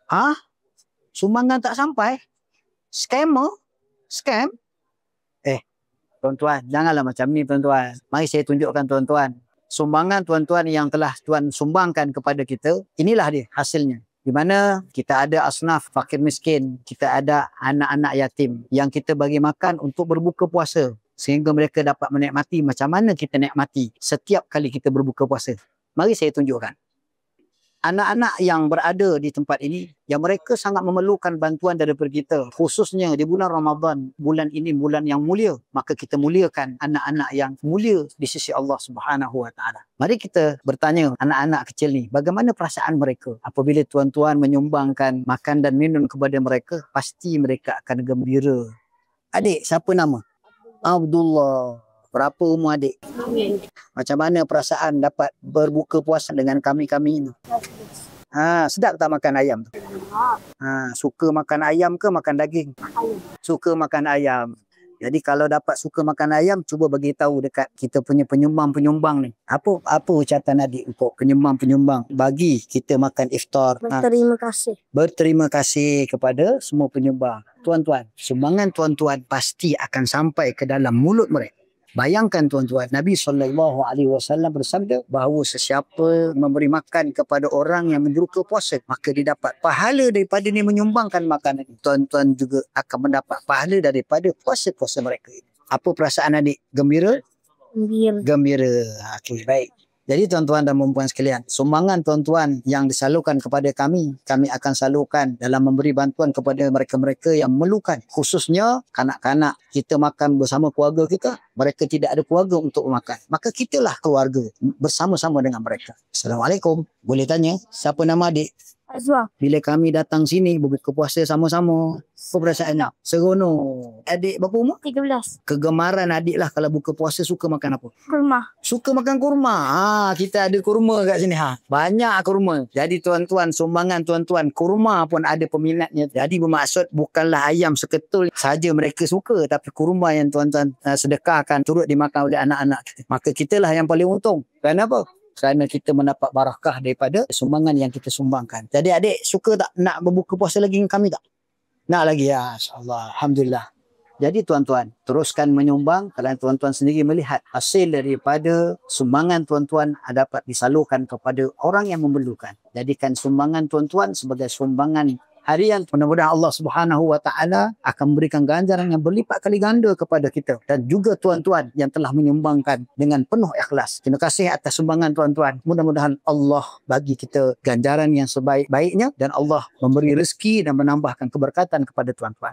Hah? Sumbangan tak sampai? Scammer? Scam? Eh, tuan-tuan, janganlah macam ni tuan-tuan. Mari saya tunjukkan tuan-tuan. Sumbangan tuan-tuan yang telah Tuan sumbangkan kepada kita, inilah dia hasilnya. Di mana kita ada asnaf fakir miskin, kita ada anak-anak yatim yang kita bagi makan untuk berbuka puasa sehingga mereka dapat menikmati macam mana kita nikmati setiap kali kita berbuka puasa. Mari saya tunjukkan. Anak-anak yang berada di tempat ini, yang mereka sangat memerlukan bantuan daripada kita, khususnya di bulan Ramadan, bulan ini bulan yang mulia, maka kita muliakan anak-anak yang mulia di sisi Allah Subhanahu Wa Taala. Mari kita bertanya anak-anak kecil ni, bagaimana perasaan mereka apabila tuan-tuan menyumbangkan makan dan minum kepada mereka, pasti mereka akan gembira. Adik, siapa nama? Abdullah. Berapa umur adik? Macam mana perasaan dapat berbuka puasa dengan kami-kami ini? Sedap tak makan ayam tu? Suka makan ayam ke makan daging? Suka makan ayam. Jadi kalau dapat suka makan ayam, cuba bagi tahu dekat kita punya penyumbang-penyumbang ni. Apa ucapan adik untuk penyumbang-penyumbang bagi kita makan iftar? Berterima kasih. Berterima kasih kepada semua penyumbang. Tuan-tuan, sumbangan tuan-tuan pasti akan sampai ke dalam mulut mereka. Bayangkan tuan-tuan, Nabi SAW bersabda bahawa sesiapa memberi makan kepada orang yang berbuka puasa, maka dia dapat pahala daripada dia menyumbangkan makanan. Tuan-tuan juga akan mendapat pahala daripada puasa-puasa mereka. Apa perasaan adik? Gembira? Gembira. Okey, baik. Jadi tuan-tuan dan puan-puan sekalian, sumbangan tuan-tuan yang disalurkan kepada kami akan salurkan dalam memberi bantuan kepada mereka-mereka yang memerlukan. Khususnya kanak-kanak kita makan bersama keluarga kita, mereka tidak ada keluarga untuk makan. Maka kitalah keluarga bersama-sama dengan mereka. Assalamualaikum. Boleh tanya, siapa nama adik? Azwa. Bila kami datang sini berbuka puasa sama-sama, apa perasaannya? Seronok. Adik berapa umur? 13. Kegemaran adik lah kalau buka puasa suka makan apa? Kurma. Suka makan kurma. Kita ada kurma kat sini. Banyak kurma. Jadi tuan-tuan, sumbangan tuan-tuan, kurma pun ada peminatnya. Jadi bermaksud bukanlah ayam seketul saja mereka suka, tapi kurma yang tuan-tuan sedekahkan turut dimakan oleh anak-anak kita. Maka kitalah yang paling untung. Kenapa? Kerana kita mendapat barakah daripada sumbangan yang kita sumbangkan. Jadi adik suka tak nak berbuka puasa lagi dengan kami tak? Nak lagi ya, insyaAllah. Alhamdulillah. Jadi tuan-tuan, teruskan menyumbang kerana tuan-tuan sendiri melihat hasil daripada sumbangan tuan-tuan dapat disalurkan kepada orang yang memerlukan. Jadikan sumbangan tuan-tuan sebagai sumbangan harian. Mudah-mudahan Allah Subhanahu Wa Taala akan memberikan ganjaran yang berlipat kali ganda kepada kita dan juga tuan-tuan yang telah menyumbangkan dengan penuh ikhlas. Terima kasih atas sumbangan tuan-tuan. Mudah-mudahan Allah bagi kita ganjaran yang sebaik-baiknya dan Allah memberi rezeki dan menambahkan keberkatan kepada tuan-tuan.